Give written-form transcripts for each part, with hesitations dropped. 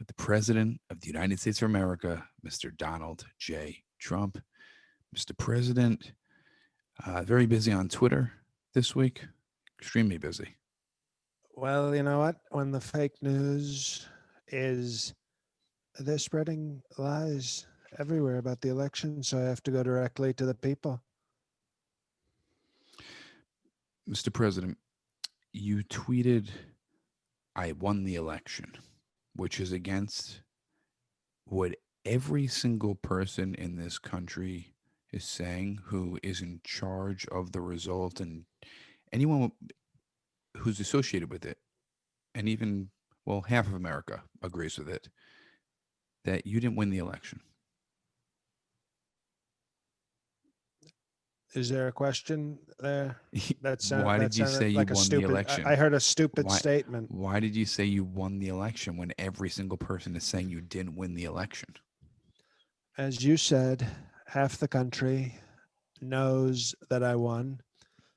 with the President of the United States of America, Mr. Donald J. Trump. Mr. President, very busy on Twitter this week, extremely busy. Well, you know what? When the fake news is they're spreading lies everywhere about the election, so I have to go directly to the people. Mr. President, you tweeted, I won the election, which is against what every single person in this country is saying who is in charge of the result, and anyone who's associated with it, and even, well, half of America agrees with it, that you didn't win the election. Is there a question there? Why did you say you like won the election? I heard a stupid Why- statement. Why did you say you won the election when every single person is saying you didn't win the election? As you said, half the country knows that I won.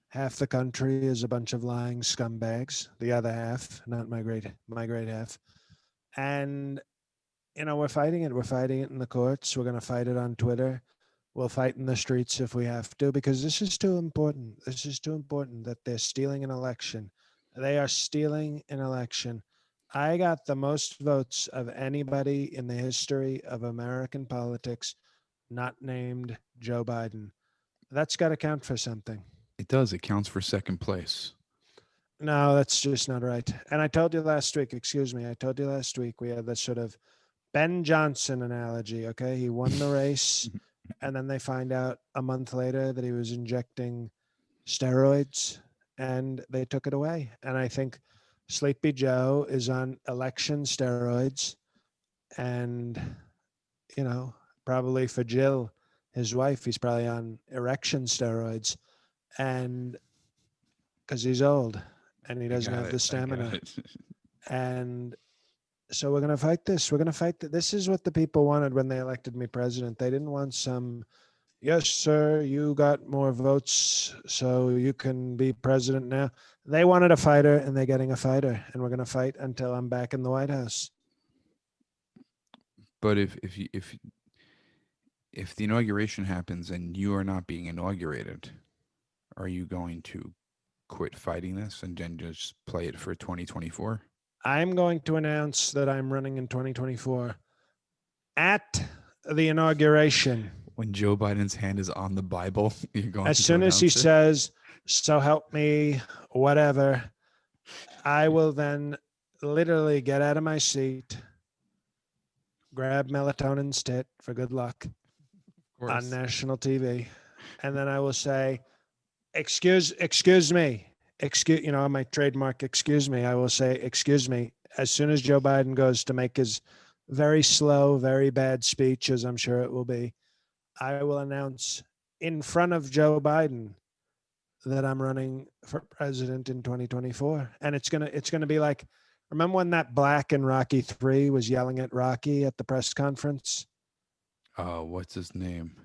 Half the country is a bunch of lying scumbags. The other half, not my great half. And we're fighting it. We're fighting it in the courts. We're going to fight it on Twitter. We'll fight in the streets if we have to, because this is too important. This is too important that they're stealing an election. They are stealing an election. I got the most votes of anybody in the history of American politics, not named Joe Biden. That's got to count for something. It does. It counts for second place. No, that's just not right. And I told you last week, we had that sort of Ben Johnson analogy, okay? He won the race, and then they find out a month later that he was injecting steroids, and they took it away. And I think Sleepy Joe is on election steroids, and, probably for Jill, his wife, he's probably on erection steroids, and because he's old and he doesn't have the stamina. And so we're going to fight this. We're going to fight that. This is what the people wanted when they elected me president. They didn't want some, yes, sir, you got more votes, so you can be president now. They wanted a fighter, and they're getting a fighter, and we're going to fight until I'm back in the White House. But if the inauguration happens and you are not being inaugurated, are you going to quit fighting this and then just play it for 2024? I'm going to announce that I'm running in 2024 at the inauguration. When Joe Biden's hand is on the Bible, you're going as to soon as he announce it? says, so help me, whatever, I will then literally get out of my seat, grab melatonin's tit for good luck on national TV, and then I will say, excuse me, my trademark, excuse me. I will say, excuse me, as soon as Joe Biden goes to make his very slow, very bad speech, as I'm sure it will be, I will announce in front of Joe Biden that I'm running for president in 2024. And it's gonna be like, remember when that black in Rocky 3 was yelling at Rocky at the press conference? What's his name?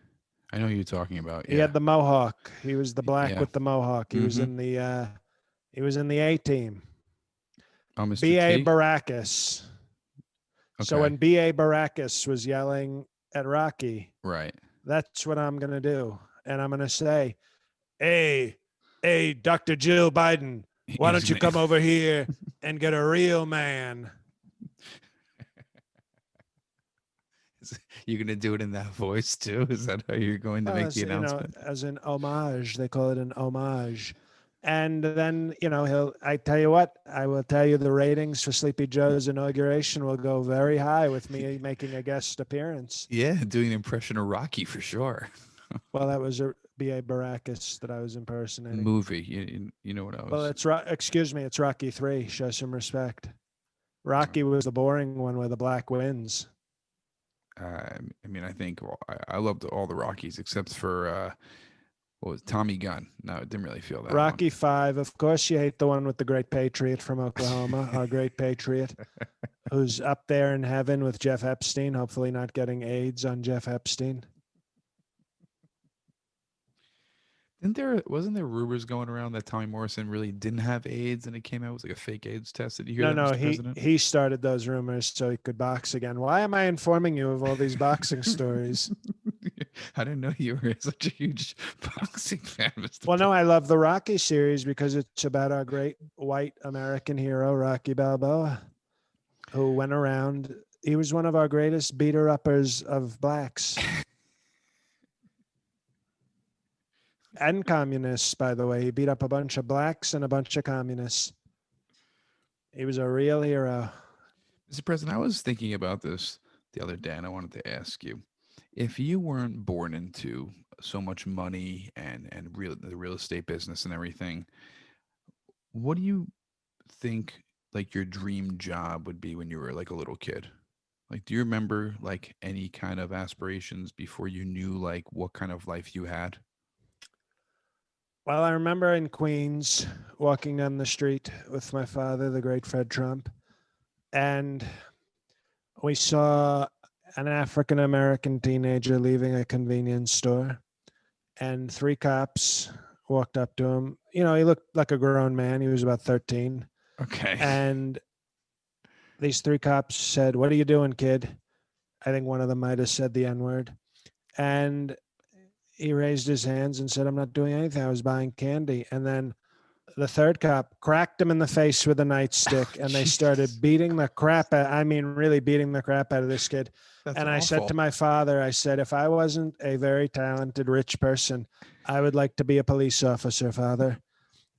I know who you're talking about. He had the mohawk. He was the black Yeah. with the mohawk. He was in the A team. Oh, Mr. B.A. T? Baracus. Okay. So when B.A. Baracus was yelling at Rocky, Right. that's what I'm going to do. And I'm going to say, hey, Dr. Jill Biden, why don't you come over here and get a real man? You're going to do it in that voice too? Is that how you're going to make the announcement? As an homage. They call it an homage. And then, I tell you what, I will tell you the ratings for Sleepy Joe's inauguration will go very high with me making a guest appearance. Yeah, doing an impression of Rocky for sure. Well, that was a B.A. Baracus that I was impersonating. Movie. You know what I was... Well, it's Rocky 3. Show some respect. Rocky was the boring one where the black wins. I think I loved all the Rockies except for what was Tommy Gunn. No, it didn't really feel that. Rocky 5. Of course, you hate the one with the great patriot from Oklahoma, our great patriot, who's up there in heaven with Jeff Epstein, hopefully not getting AIDS on Jeff Epstein. Didn't there wasn't there rumors going around that Tommy Morrison really didn't have AIDS and it came out it was like a fake AIDS test? Did you hear No, that, no, Mr. he President? he started those rumors so he could box again. Why am I informing you of all these boxing stories? I didn't know you were such a huge boxing fan, Mr. Well, no, President. I love the Rocky series because it's about our great white American hero, Rocky Balboa, who went around. He was one of our greatest beater uppers of blacks and communists, by the way. He beat up a bunch of blacks and a bunch of communists. He was a real hero. Mr. President, I was thinking about this the other day and I wanted to ask you if you weren't born into so much money and the real estate business and everything, what do you think like your dream job would be when you were like a little kid? Like, do you remember like any kind of aspirations before you knew like what kind of life you had? Well, I remember in Queens walking down the street with my father, the great Fred Trump, and we saw an African American teenager leaving a convenience store, and three cops walked up to him. You know, he looked like a grown man. He was about 13. Okay. And these three cops said, "What are you doing, kid?" I think one of them might have said the N word. And he raised his hands and said, "I'm not doing anything. I was buying candy." And then the third cop cracked him in the face with a nightstick, and they Jesus. started beating the crap out, I mean, really beating the crap out of this kid. That's And I said to awful. my father, I said, if I wasn't a very talented, rich person, I would like to be a police officer, father.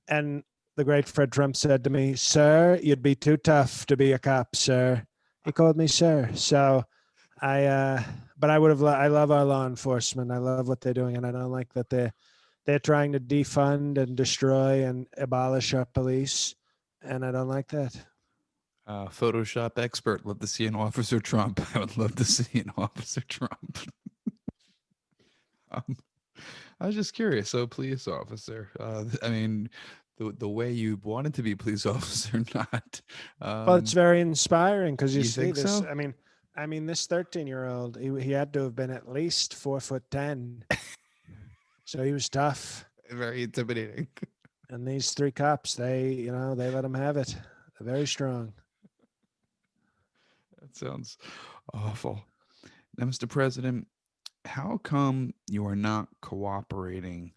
And the great Fred Trump said to me, "Sir, you'd be too tough to be a cop, sir." He called me sir. So I, but I would have, I love our law enforcement. I love what they're doing. And I don't like that they're trying to defund and destroy and abolish our police. And I don't like that. Photoshop expert. Love to see an Officer Trump. I would love to see an Officer Trump. um, I was just curious. So, police officer. I mean, the way you wanted to be a police officer, not. Well, it's Um, very inspiring because you you see think this. so? I mean, this 13-year-old, he had to have been at least 4'10". So he was tough. Very intimidating. And these three cops, they let him have it. They're very strong. That sounds awful. Now, Mr. President, how come you are not cooperating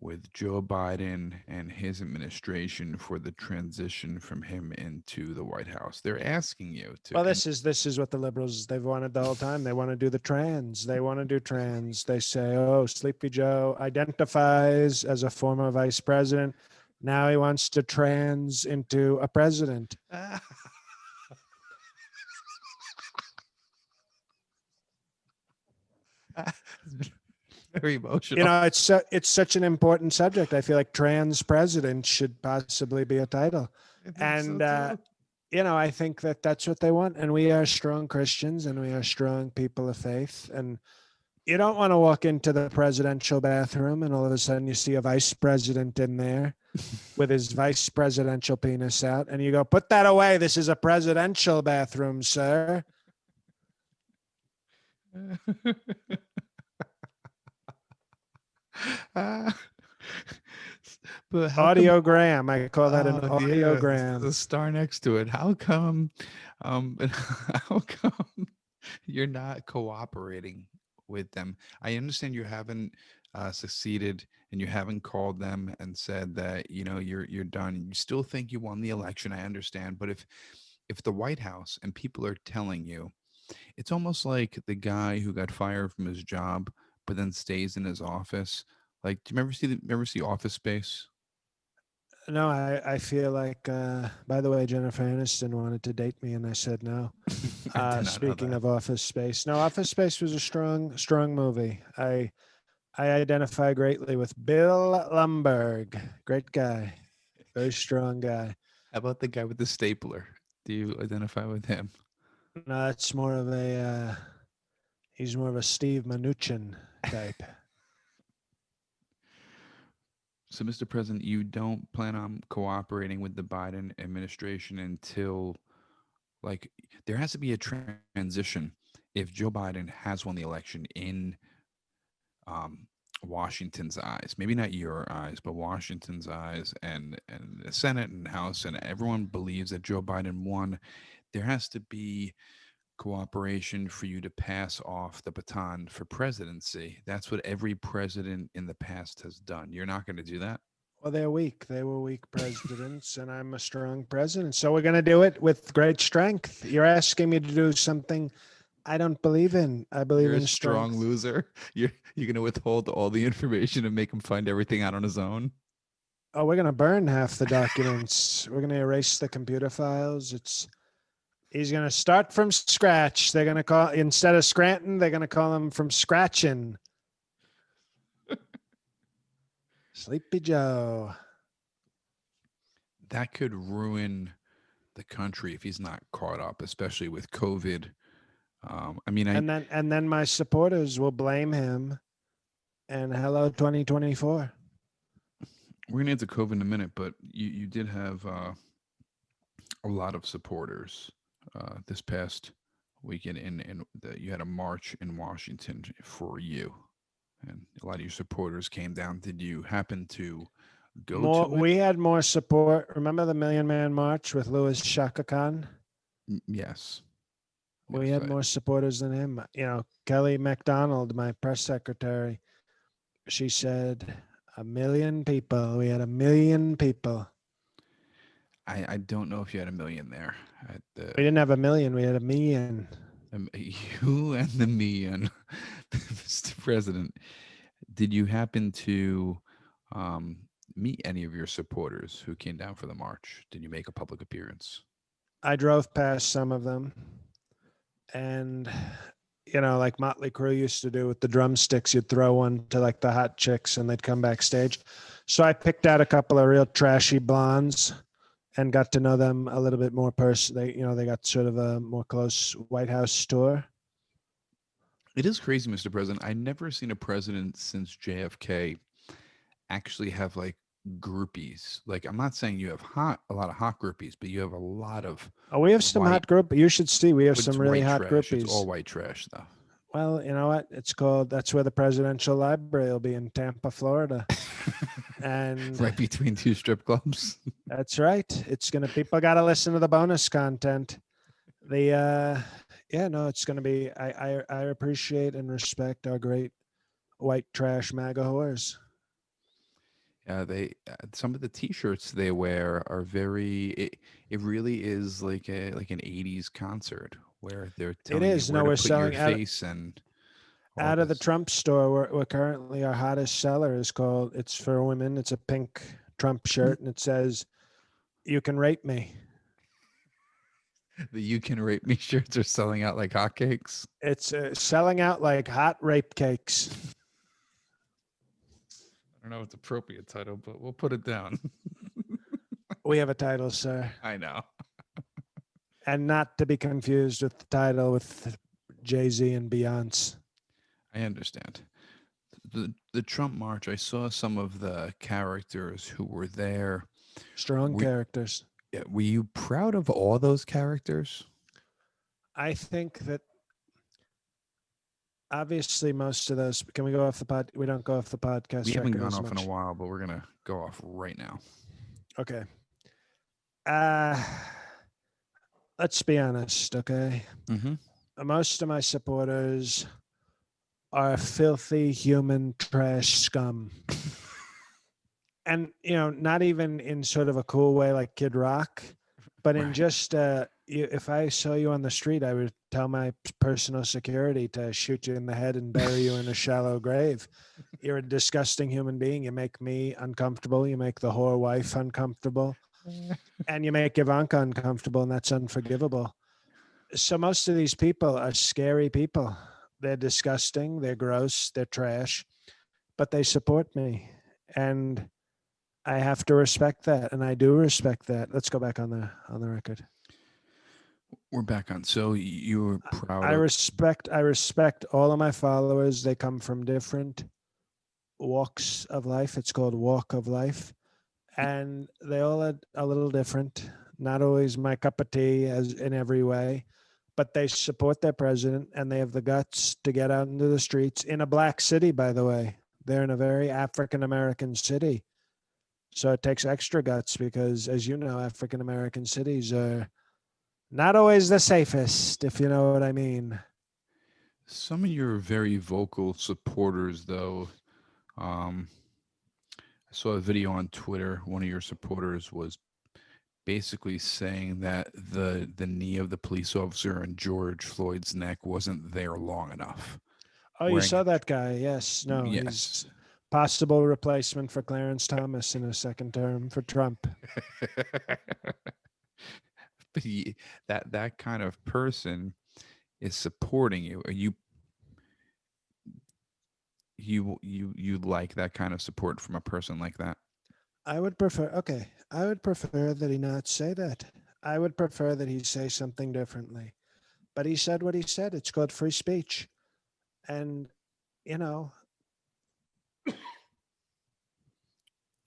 with Joe Biden and his administration for the transition from him into the White House? They're asking you to. Well, this is what the liberals they've wanted the whole time. They want to do the trans. They want to do trans. They say, "Oh, Sleepy Joe identifies as a former vice president. Now he wants to trans into a president." Very You emotional. know, it's such an important subject. I feel like trans president should possibly be a title. I think so And too. I think that that's what they want. And we are strong Christians and we are strong people of faith. And you don't want to walk into the presidential bathroom and all of a sudden you see a vice president in there with his vice presidential penis out. And you go, "Put that away. This is a presidential bathroom, sir." Ah, but how come? Audiogram. I call that an Oh yeah, audiogram. the star next to it. How come? How come you're not cooperating with them? I understand you haven't succeeded, and you haven't called them and said that you're done. You still think you won the election. I understand, but if the White House and people are telling you, it's almost like the guy who got fired from his job, but then stays in his office. Like, do you ever see Office Space? No, I feel like, by the way, Jennifer Aniston wanted to date me, and I said no. I did not know Speaking that. of Office Space, no, Office Space was a strong movie. I identify greatly with Bill Lumberg. Great guy, very strong guy. How about the guy with the stapler? Do you identify with him? No, that's more of a, he's more of a Steve Mnuchin type. So, Mr. President, you don't plan on cooperating with the Biden administration until, like, there has to be a transition if Joe Biden has won the election in Washington's eyes, maybe not your eyes, but Washington's eyes, and the Senate and House, and everyone believes that Joe Biden won. There has to be cooperation for you to pass off the baton for presidency. That's what every president in the past has done. You're not going to do that. Well, they're weak. They were weak presidents, and I'm a strong president. So we're going to do it with great strength. You're asking me to do something I don't believe in. I believe You're a in strong strength. loser. You're going to withhold all the information and make him find everything out on his own. Oh, we're going to burn half the documents. We're going to erase the computer files. He's going to start from scratch. They're going to call, instead of Scranton, they're going to call him from Scratchin'. Sleepy Joe. That could ruin the country if he's not caught up, especially with COVID. I mean, And then my supporters will blame him. And hello, 2024. we're gonna get to COVID in a minute, but you did have a lot of supporters this past weekend. You had a march in Washington for you, and a lot of your supporters came down. Did you happen to go to it? We had more support. Remember the Million Man March with Louis Shaka Khan? Yes. We Yes, had more supporters than him. Kelly MacDonald, my press secretary, she said 1 million people. We had 1 million people. I don't know if you had 1 million there. We didn't have 1 million. We had 1 million. You and the me and Mr. President, did you happen to meet any of your supporters who came down for the march? Did you make a public appearance? I drove past some of them, and like Motley Crue used to do with the drumsticks, you'd throw one to like the hot chicks, and they'd come backstage. So I picked out a couple of real trashy blondes and got to know them a little bit more personally. They got sort of a more close White House tour. It is crazy, Mr. President. I've never seen a president since JFK actually have like groupies. Like, I'm not saying you have a lot of hot groupies, but you have a lot of Oh, we have some white. hot group. You should see. We have But it's some really white hot trash. It's all groupies. white trash, though. Well, you know what? That's where the presidential library will be, in Tampa, Florida. And right between two strip clubs. that's right. People got to listen to the bonus content. It's going to be, I appreciate and respect our great white trash MAGA whores. Some of the T-shirts they wear are very. It really is like an '80s concert where they're telling you where to We're put your selling face and all out of the this. Trump store. We're currently, our hottest seller is called, it's for women. It's a pink Trump shirt, and it says, "You can rape me." The "You Can Rape Me" shirts are selling out like hotcakes. It's selling out like hot rape cakes. I don't know if it's appropriate title, but we'll put it down. We have a title, sir. I know. And not to be confused with the title with Jay-Z and Beyonce. I understand. The Trump march, I saw some of the characters who were there. Strong characters. Were you proud of all those characters? I think that obviously most of those, can we go off the pod? We don't go off the podcast. We haven't gone off in a while, but we're going to go off right now. Okay. Let's be honest, okay? Mm-hmm. Most of my supporters are filthy human trash scum. And, not even in sort of a cool way like Kid Rock, but in just, if I saw you on the street, I would tell my personal security to shoot you in the head and bury you in a shallow grave. You're a disgusting human being. You make me uncomfortable. You make the whore wife uncomfortable. And you make Ivanka uncomfortable, and that's unforgivable. So most of these people are scary people. They're disgusting. They're gross. They're trash. But they support me. And I have to respect that, and I do respect that. Let's go back on the record. We're back on. So you were proud. I respect all of my followers. They come from different walks of life. It's called walk of life, and they all are a little different. Not always my cup of tea as in every way, but they support their president, and they have the guts to get out into the streets in a black city, by the way. They're in a very African American city. So it takes extra guts because, as you know, African American cities are not always the safest, if you know what I mean. Some of your very vocal supporters, though, um, I saw a video on Twitter. One of your supporters was basically saying that the knee of the police officer on George Floyd's neck wasn't there long enough. Oh, you Wearing saw a that guy? Yes. No, he's yes. possible replacement for Clarence Thomas in a second term for Trump. But that kind of person is supporting you. Are you like that kind of support from a person like that? I would prefer, okay, I would prefer that he not say that. I would prefer that he say something differently. But he said what he said. It's called free speech. And, you know,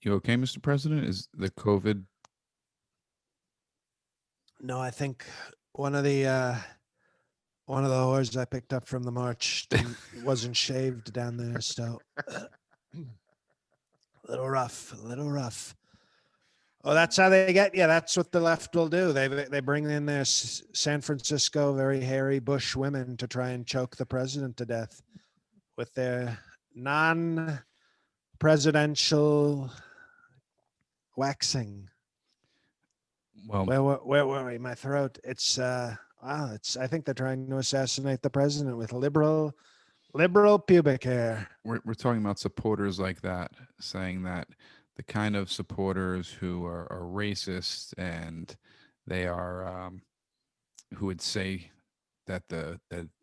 You okay, Mr. President? Is the COVID? no, I think one of the one of the whores I picked up from the march wasn't shaved down there, so a little rough, a little rough. Oh, that's how they get you. That's what the left will do. They bring in their San Francisco very hairy bush women to try and choke the president to death with their non-presidential waxing. Well, Where were we? My throat. It's wow. It's. I think they're trying to assassinate the president with liberal pubic hair. we're talking about supporters like that, saying that the kind of supporters who are racist and they are who would say that the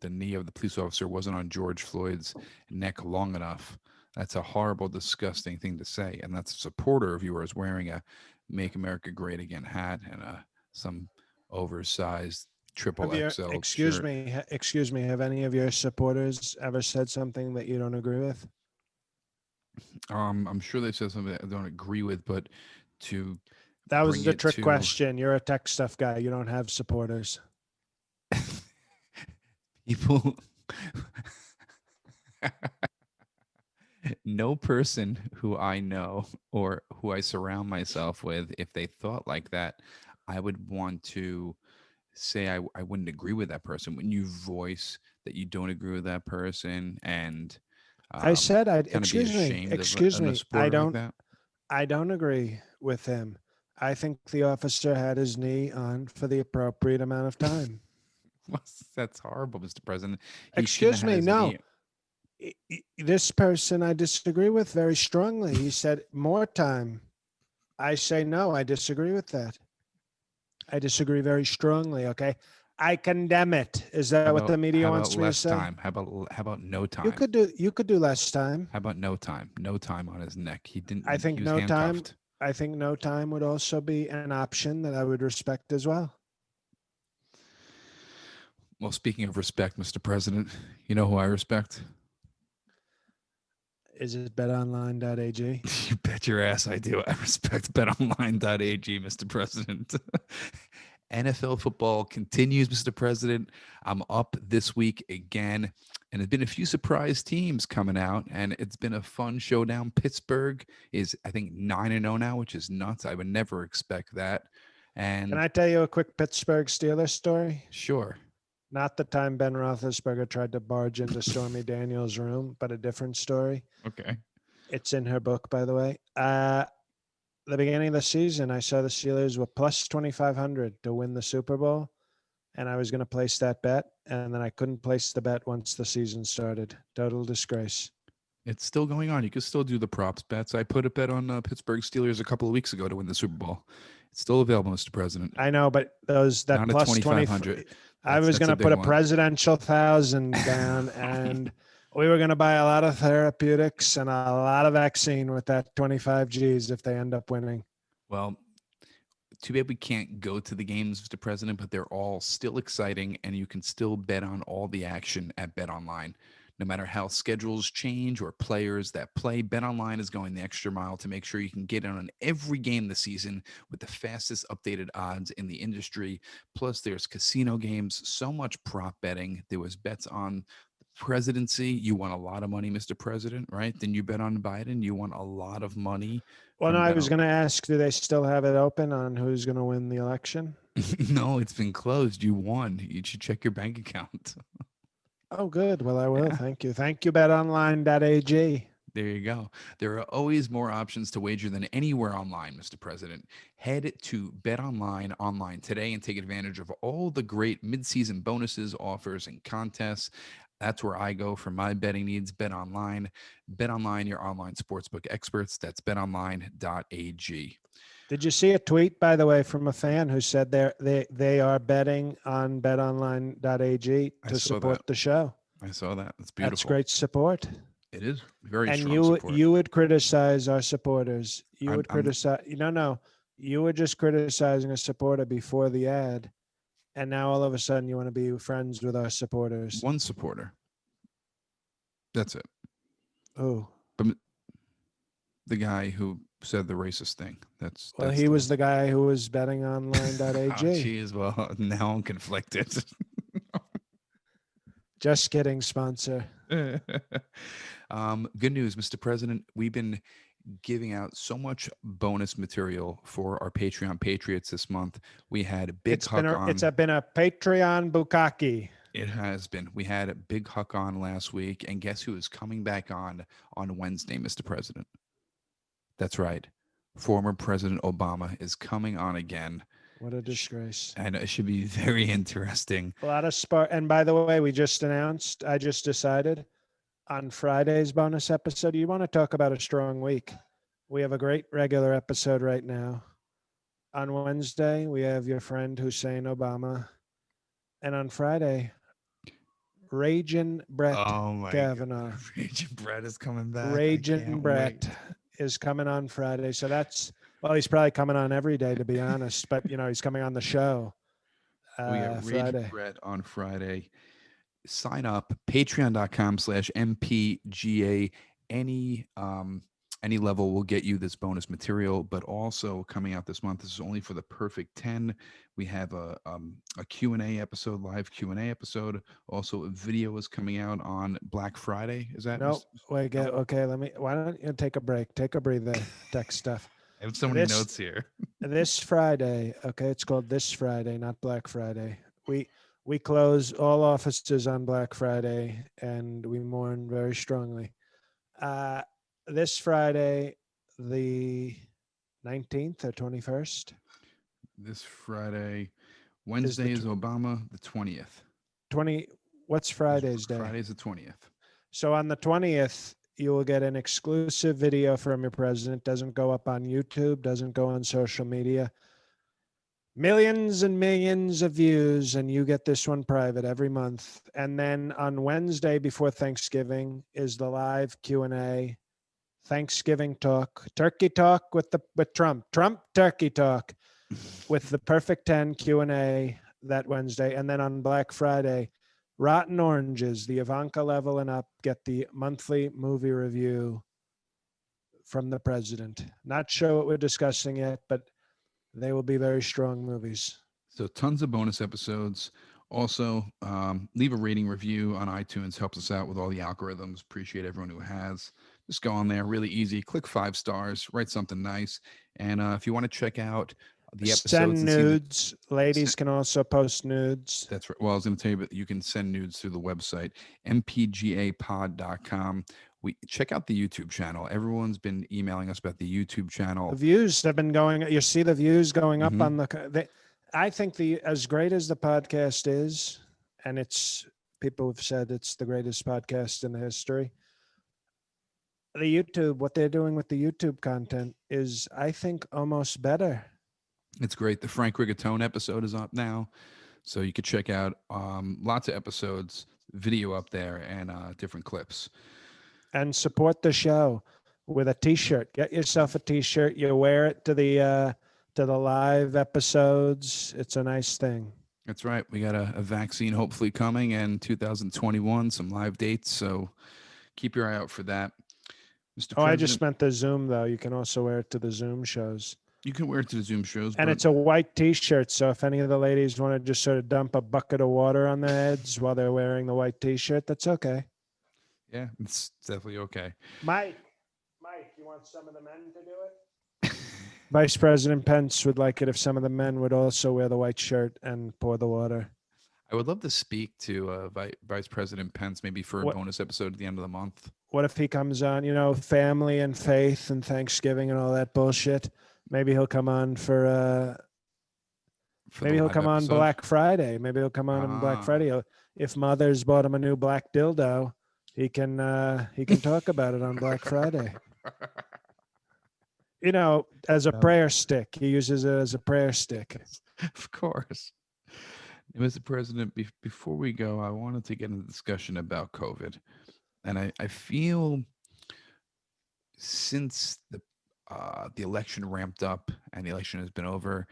knee of the police officer wasn't on George Floyd's neck long enough. That's a horrible, disgusting thing to say, and that's a supporter of yours wearing a "Make America Great Again" hat and some oversized triple Have your XL shirt. excuse me? Have any of your supporters ever said something that you don't agree with? I'm sure they said something that I don't agree with, but to That was bring the it trick to question. You're a tech stuff guy. You don't have supporters. people, no person who I know or who I surround myself with, if they thought like that, I would want to say I wouldn't agree with that person. When you voice that you don't agree with that person and I said I kind of be ashamed of excuse a me. supporter like that. I don't agree with him. I think the officer had his knee on for the appropriate amount of time. Well, that's horrible, Mr. President. He shouldn't have Excuse had me. his No, knee. this person I disagree with very strongly. He said more time. I say no. I disagree with that. I disagree very strongly. Okay. I condemn it. Is that what the media How about wants me to less say? time? How about no time? You could do less time. How about no time? No time on his neck. He I didn't. He think was no time. handcuffed. I think no time would also be an option that I would respect as well. Well, speaking of respect, Mr. President, you know who I respect? Is it betonline.ag? You bet your ass I do. I respect betonline.ag, Mr. President. NFL football continues, Mr. President. I'm up this week again, and there's been a few surprise teams coming out, and it's been a fun showdown. Pittsburgh is, I think, 9-0 now, which is nuts. I would never expect that. Can And I tell you a quick Pittsburgh Steelers story? sure. Not the time Ben Roethlisberger tried to barge into Stormy Daniels' room, but a different story. Okay. It's in her book, by the way. The beginning of the season, I saw the Steelers were plus 2,500 to win the Super Bowl, and I was going to place that bet, and then I couldn't place the bet once the season started. Total disgrace. It's still going on. You can still do the props bets. I put a bet on Pittsburgh Steelers a couple of weeks ago to win the Super Bowl. It's still available, Mr. President. I know, but that Not at plus 20, 2,500. I was That's going a to put big a one. presidential 1,000 down, and we were going to buy a lot of therapeutics and a lot of vaccine with that 25 G's if they end up winning. Well, too bad we can't go to the games, Mr. President, but they're all still exciting, and you can still bet on all the action at BetOnline. No matter how schedules change or players that play, BetOnline is going the extra mile to make sure you can get in on every game this season with the fastest updated odds in the industry. Plus, there's casino games, so much prop betting. There was bets on presidency, you won a lot of money, Mr. President, right? Then you bet on Biden, you won a lot of money Well, no, from I bet was on. going to ask, do they still have it open on who's going to win the election? No, it's been closed. You won. You should check your bank account. Oh, good. Well, I will. Yeah. Thank you. Thank you, betonline.ag. There you go. There are always more options to wager than anywhere online, Mr. President. Head to BetOnline online today and take advantage of all the great midseason bonuses, offers, and contests. That's where I go for my betting needs. BetOnline. BetOnline, your online sportsbook experts. That's betonline.ag. Did you see a tweet, by the way, from a fan who said they are betting on betonline.ag I to saw support that. the show? I saw that. That's That's beautiful. great support. It is very And strong support. you would criticize our supporters. You I'm, would I'm criticize. No. You were just criticizing a supporter before the ad, and now all of a sudden you want to be friends with our supporters. one supporter. That's it. Oh, But the guy who said the racist thing. That's well, he the was one. the guy who was betting online.ag. Oh, geez. Well, now I'm conflicted. Just kidding, sponsor. Good news, Mr. President. We've been giving out so much bonus material for our Patreon Patriots this month. We had Big Huck on. It's been a Patreon bukkake. It has been. We had Big Huck on last week, and guess who is coming back on Wednesday, Mr. President? That's right. Former President Obama is coming on again. What a disgrace. And it should be very interesting. A lot of spark. And by the way, I just decided on Friday's bonus episode, you want to talk about a strong week. We have a great regular episode right now. On Wednesday, we have your friend Hussein Obama. And on Friday, Ragin' Brett Kavanaugh. God. Ragin' Brett is coming back. Ragin' Brett is coming on Friday. So he's probably coming on every day, to be honest. But, he's coming on the show. We got Friday. Ragin' Brett on Friday. Sign up, patreon.com/MPGA. Any level will get you this bonus material, but also coming out this month, this is only for the perfect 10. We have a Q&A episode, live Q&A episode. Also, a video is coming out on Black Friday. Is that? No, wait, okay, why don't you take a break? Take a breather, tech stuff. I have so many notes here. This Friday, okay, it's called This Friday, not Black Friday. We close all offices on Black Friday, and we mourn very strongly. This Friday, the 19th or 21st? This Friday. Wednesday is Obama, the 20th. What's Friday's day? Friday's the 20th. So on the 20th, you will get an exclusive video from your president. Doesn't go up on YouTube, doesn't go on social media. Millions and millions of views, and you get this one private every month. And then on Wednesday before Thanksgiving is the live Q&A, Thanksgiving talk, turkey talk with Trump turkey talk with the Perfect 10 Q&A that Wednesday. And then on Black Friday, Rotten Oranges, the Ivanka level and up, get the monthly movie review from the president. Not sure what we're discussing yet, but they will be very strong movies. So tons of bonus episodes. Also, leave a rating review on iTunes. Helps us out with all the algorithms. Appreciate everyone who has. Just go on there. Really easy. Click 5 stars. Write something nice. And if you want to check out the episodes. Send nudes. Ladies can also post nudes. That's right. Well, I was going to tell you, but you can send nudes through the website, mpgapod.com. We check out the YouTube channel. Everyone's been emailing us about the YouTube channel. The views have been going. You see the views going up on the. I think as great as the podcast is, and people have said it's the greatest podcast in the history. The YouTube, what they're doing with the YouTube content is, I think, almost better. It's great. The Frank Rigatone episode is up now, so you could check out lots of episodes, video up there, and different clips. And support the show with a T-shirt. Get yourself a T-shirt. You wear it to the live episodes. It's a nice thing. That's right. We got a vaccine hopefully coming in 2021. Some live dates, so keep your eye out for that. Mr. I just meant the Zoom though. You can also wear it to the Zoom shows. You can wear it to the Zoom shows, And but it's a white T-shirt. So if any of the ladies want to just sort of dump a bucket of water on their heads while they're wearing the white T-shirt, that's okay. yeah, it's definitely okay. Mike, you want some of the men to do it? Vice President Pence would like it if some of the men would also wear the white shirt and pour the water. I would love to speak to Vice President Pence maybe for a What bonus episode at the end of the month. what if he comes on, family and faith and Thanksgiving and all that bullshit? Maybe he'll come on For the maybe he'll live come on episode. Black Friday. Maybe he'll come on Black Ah, Friday. If Mother's bought him a new black dildo, he can talk about it on Black Friday. As a prayer stick. He uses it as a prayer stick. of course. Mr. President, before we go, I wanted to get into a discussion about COVID. And I feel since the election ramped up and the election has been over,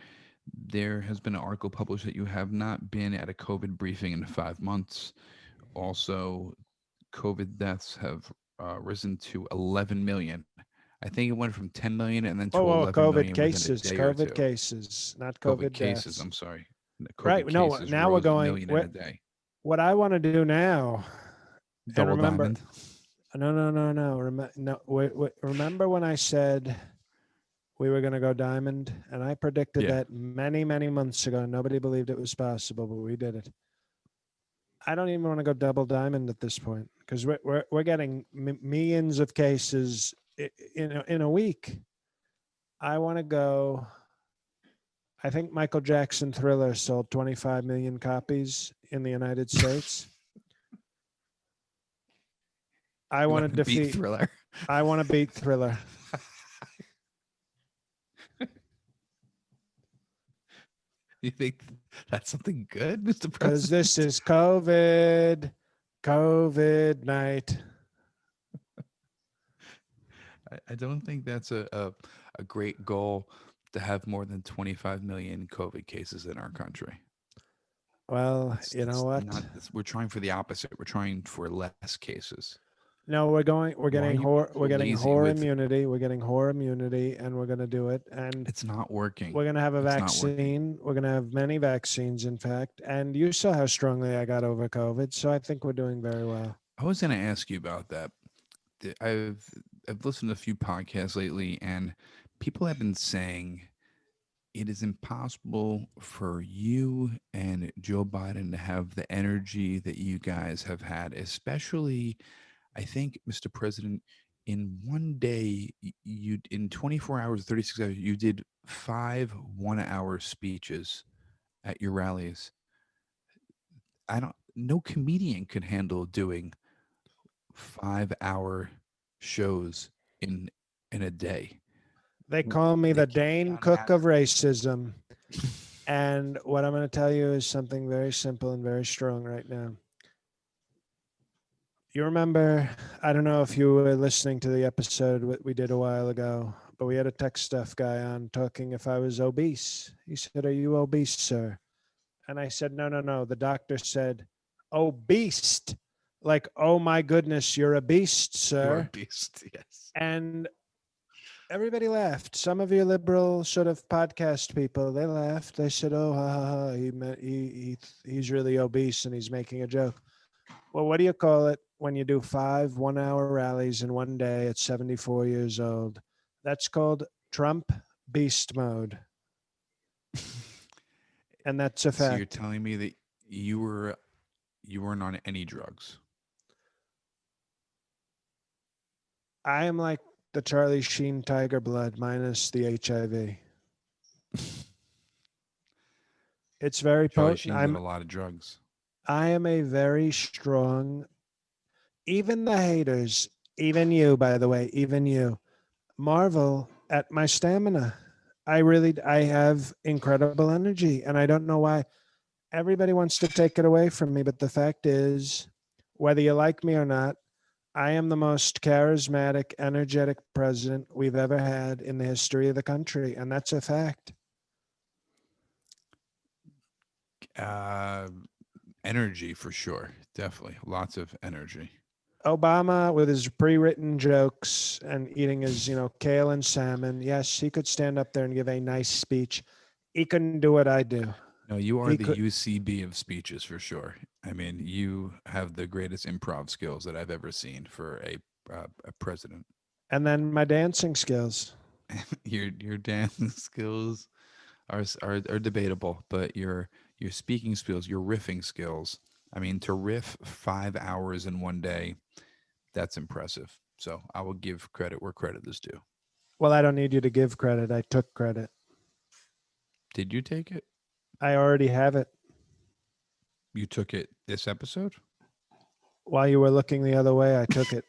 there has been an article published that you have not been at a COVID briefing in 5 months. Also, COVID deaths have risen to 11 million. I think it went from 10 million and then to Whoa, 11 COVID million within a cases, day or COVID two. cases, not COVID COVID cases, deaths. I'm sorry. Right. COVID No, cases now we're rose a going. million in a day. What I want to do now, and Double remember, diamond. No. Remember when I said we were going to go diamond, and I predicted Yeah. that many, many months ago. Nobody believed it was possible, but we did it. I don't even want to go double diamond at this point because we're getting millions of cases in a week. I want to go. I think Michael Jackson Thriller sold 25 million copies in the United States. I want to defeat Thriller. I want to beat Thriller. You think that's something good, Mr. President? Because this is COVID night. I don't think that's a great goal to have more than 25 million COVID cases in our country. Well, you know what? We're trying for the opposite. We're trying for less cases. No, we're getting whore with- immunity. We're getting whore immunity, and we're going to do it. And It's not working. we're going to have a It's not working. vaccine. We're going to have many vaccines, in fact. And you saw how strongly I got over COVID, so I think we're doing very well. I was going to ask you about that. I've listened to a few podcasts lately, and people have been saying it is impossible for you and Joe Biden to have the energy that you guys have had, especially, I think, Mr. President, in one day, you in 24 hours, 36 hours, you did 5 1-hour speeches at your rallies. No comedian could handle doing 5-hour shows in a day. They call me the They can't be Dane on Cook of average. racism. And what I'm going to tell you is something very simple and very strong right now. You remember, I don't know if you were listening to the episode we did a while ago, but we had a tech stuff guy on talking if I was obese. He said, "Are you obese, sir?" And I said, No. The doctor said, "Obese." Like, "Oh my goodness, you're a beast, sir." You're a beast, yes. And everybody laughed. Some of you liberal sort of podcast people, they laughed. They said, "Oh, ha, ha, ha. He's really obese and he's making a joke." Well, what do you call it when you do 5 1-hour rallies in one day at 74 years old? That's called Trump beast mode. And that's a fact. So you're telling me that you weren't on any drugs? I am like the Charlie Sheen tiger blood minus the HIV. It's very Charlie potent. Sheen's on a lot of drugs. I am a very strong, even the haters, even you, by the way, even you, marvel at my stamina. I have incredible energy, and I don't know why everybody wants to take it away from me. But the fact is, whether you like me or not, I am the most charismatic, energetic president we've ever had in the history of the country, and that's a fact. Energy for sure, definitely, lots of energy. Obama with his pre-written jokes and eating his, kale and salmon. Yes, he could stand up there and give a nice speech. He couldn't do what I do. No, you are He the could, UCB of speeches for sure. I mean, you have the greatest improv skills that I've ever seen for a president. and then my dancing skills. Your dancing skills are debatable, but your speaking skills, your riffing skills. I mean, to riff 5 hours in one day, that's impressive. So I will give credit where credit is due. Well, I don't need you to give credit. I took credit. Did you take it? I already have it. You took it this episode? While you were looking the other way, I took it.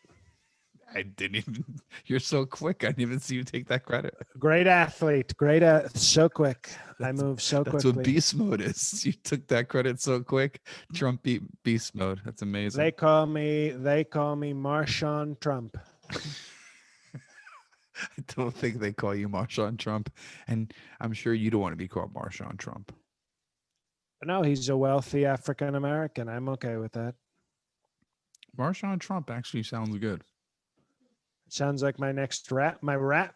I didn't even. You're so quick. I didn't even see you take that credit. Great athlete. So quick. I move so That's quickly. what beast mode is. You took that credit so quick. Trump beat beast mode. That's amazing. They call me Marshawn Trump. I don't think they call you Marshawn Trump, and I'm sure you don't want to be called Marshawn Trump. No, he's a wealthy African American. I'm okay with that. Marshawn Trump actually sounds good. Sounds like my next rap, my rap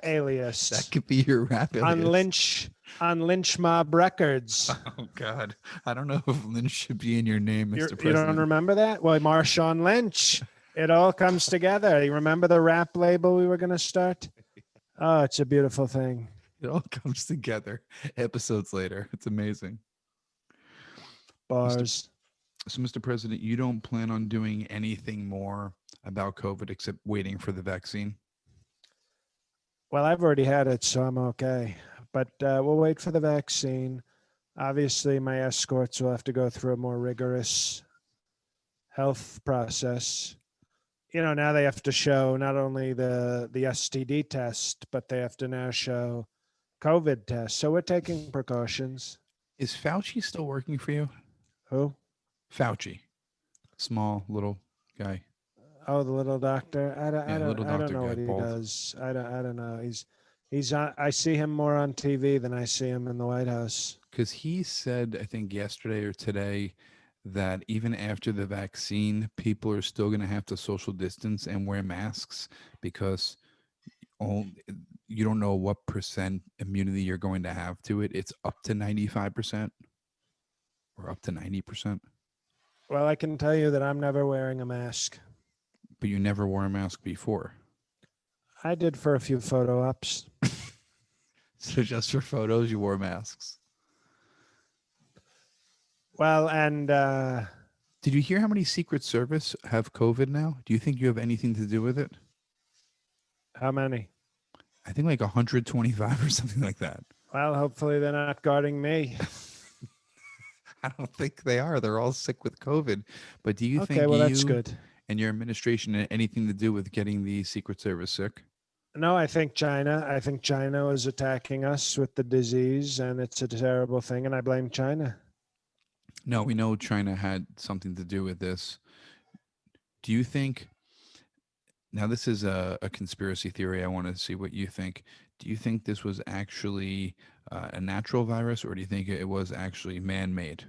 alias. That could be your rap alias. On Lynch Mob Records. Oh God, I don't know if Lynch should be in your name, Mr. President. You don't remember that? Well, Marshawn Lynch. It all comes together. You remember the rap label we were going to start? Oh, it's a beautiful thing. It all comes together episodes later. It's amazing. Bars. So, Mr. President, you don't plan on doing anything more about COVID except waiting for the vaccine? Well, I've already had it, so I'm okay. But we'll wait for the vaccine. Obviously, my escorts will have to go through a more rigorous health process. Now they have to show not only the STD test, but they have to now show COVID test. So we're taking precautions. Is Fauci still working for you? Who? Fauci. Small, little guy. Oh, the little doctor. I don't know guy, what he bald. does. I don't know. He's on. I see him more on TV than I see him in the White House. Because he said, I think yesterday or today, that even after the vaccine, people are still going to have to social distance and wear masks because you don't know what percent immunity you're going to have to it. It's up to 95% or up to 90%. Well, I can tell you that I'm never wearing a mask. But you never wore a mask before. I did for a few photo ops. So just for photos, you wore masks. Well, and did you hear how many Secret Service have COVID now? Do you think you have anything to do with it? How many? I think like 125 or something like that. Well, hopefully they're not guarding me. I don't think they are. They're all sick with COVID. But do you think that's good. And your administration had anything to do with getting the Secret Service sick? No, I think China. I think China was attacking us with the disease, and it's a terrible thing, and I blame China. No, we know China had something to do with this. Do you think, now this is a conspiracy theory, I want to see what you think. Do you think this was actually a natural virus, or do you think it was actually man-made?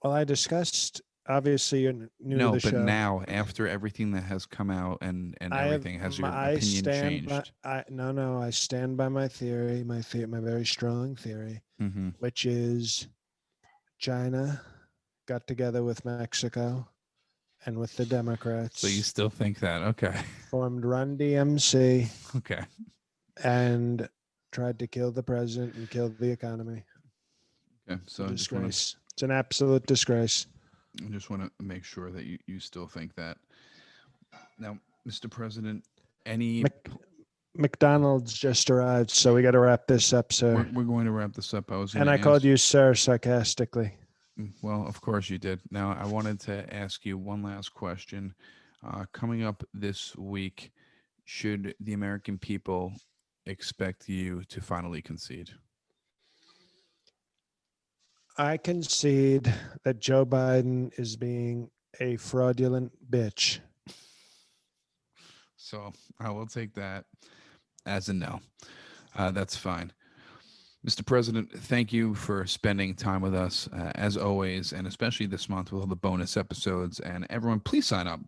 Well, I discussed, obviously you're new to the show. No, but now, after everything that has come out and everything, has your opinion changed? No, I stand by my theory, my very strong theory, which is China got together with Mexico and with the Democrats. So you still think that? Okay. Formed Run DMC. Okay. And tried to kill the president and kill the economy. Okay. So disgrace. It's an absolute disgrace. I just want to make sure that you still think that. Now, Mr. President, any... McDonald's just arrived, so we got to wrap this up, sir. We're going to wrap this up. I called you sir sarcastically. Well, of course you did. Now, I wanted to ask you one last question. Coming up this week, should the American people expect you to finally concede? I concede that Joe Biden is being a fraudulent bitch. So I will take that as a no. That's fine. Mr. President, thank you for spending time with us as always, and especially this month with all the bonus episodes. And everyone, please sign up.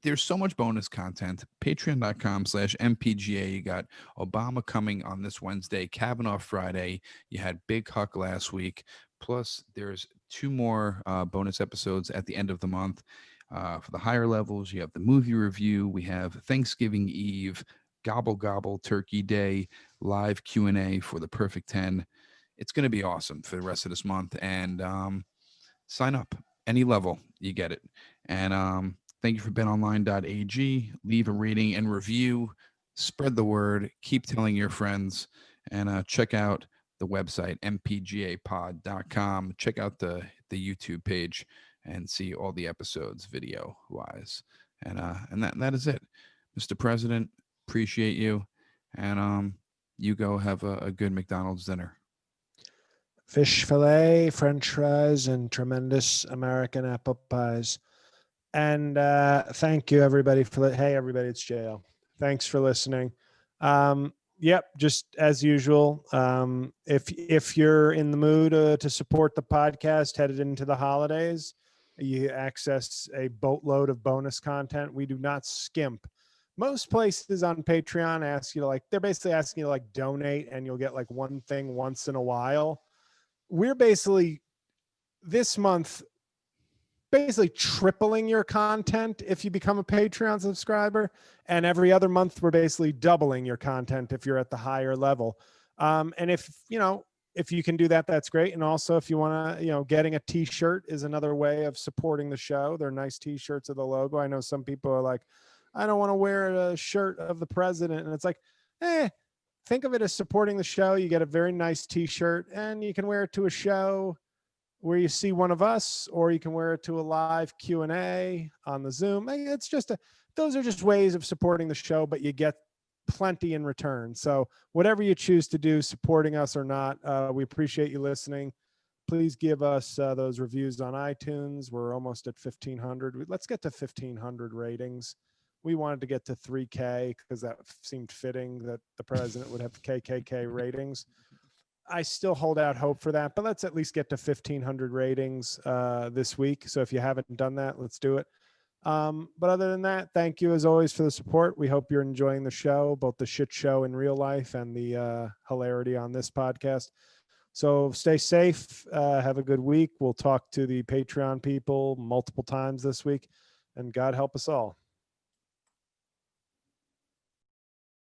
There's so much bonus content. Patreon.com/MPGA. You got Obama coming on this Wednesday, Kavanaugh Friday. You had Big Huck last week. Plus, there's 2 more bonus episodes at the end of the month. For the higher levels, you have the movie review. We have Thanksgiving Eve, Gobble Gobble Turkey Day, live Q&A for the Perfect 10. It's going to be awesome for the rest of this month. And sign up. Any level, you get it. And thank you for betonline.ag. Leave a rating and review. Spread the word. Keep telling your friends. And check out the website, mpgapod.com. Check out the YouTube page and see all the episodes video-wise. And that is it. Mr. President, appreciate you. And you go have a good McDonald's dinner. Fish fillet, French fries, and tremendous American apple pies. And thank you, everybody, hey, everybody, it's JL. Thanks for listening. Yep, just as usual. If you're in the mood to support the podcast headed into the holidays, you access a boatload of bonus content. We do not skimp. Most places on Patreon ask you to they're basically asking you to donate, and you'll get one thing once in a while. We're basically this month basically tripling your content if you become a Patreon subscriber, and every other month we're basically doubling your content if you're at the higher level. And if you can do that, that's great. And also, if you want to, getting a t-shirt is another way of supporting the show. They're nice t-shirts of the logo. I know some people are like, I don't want to wear a shirt of the president. And it's like, think of it as supporting the show. You get a very nice t-shirt, and you can wear it to a show where you see one of us, or you can wear it to a live Q&A on the Zoom. It's just those are just ways of supporting the show, but you get plenty in return. So whatever you choose to do, supporting us or not, we appreciate you listening. Please give us those reviews on iTunes. We're almost at 1,500. Let's get to 1,500 ratings. We wanted to get to 3K because that seemed fitting that the president would have KKK ratings. I still hold out hope for that, but let's at least get to 1,500 ratings this week. So if you haven't done that, let's do it. But other than that, thank you as always for the support. We hope you're enjoying the show, both the shit show in real life and the hilarity on this podcast. So stay safe. Have a good week. We'll talk to the Patreon people multiple times this week, and God help us all.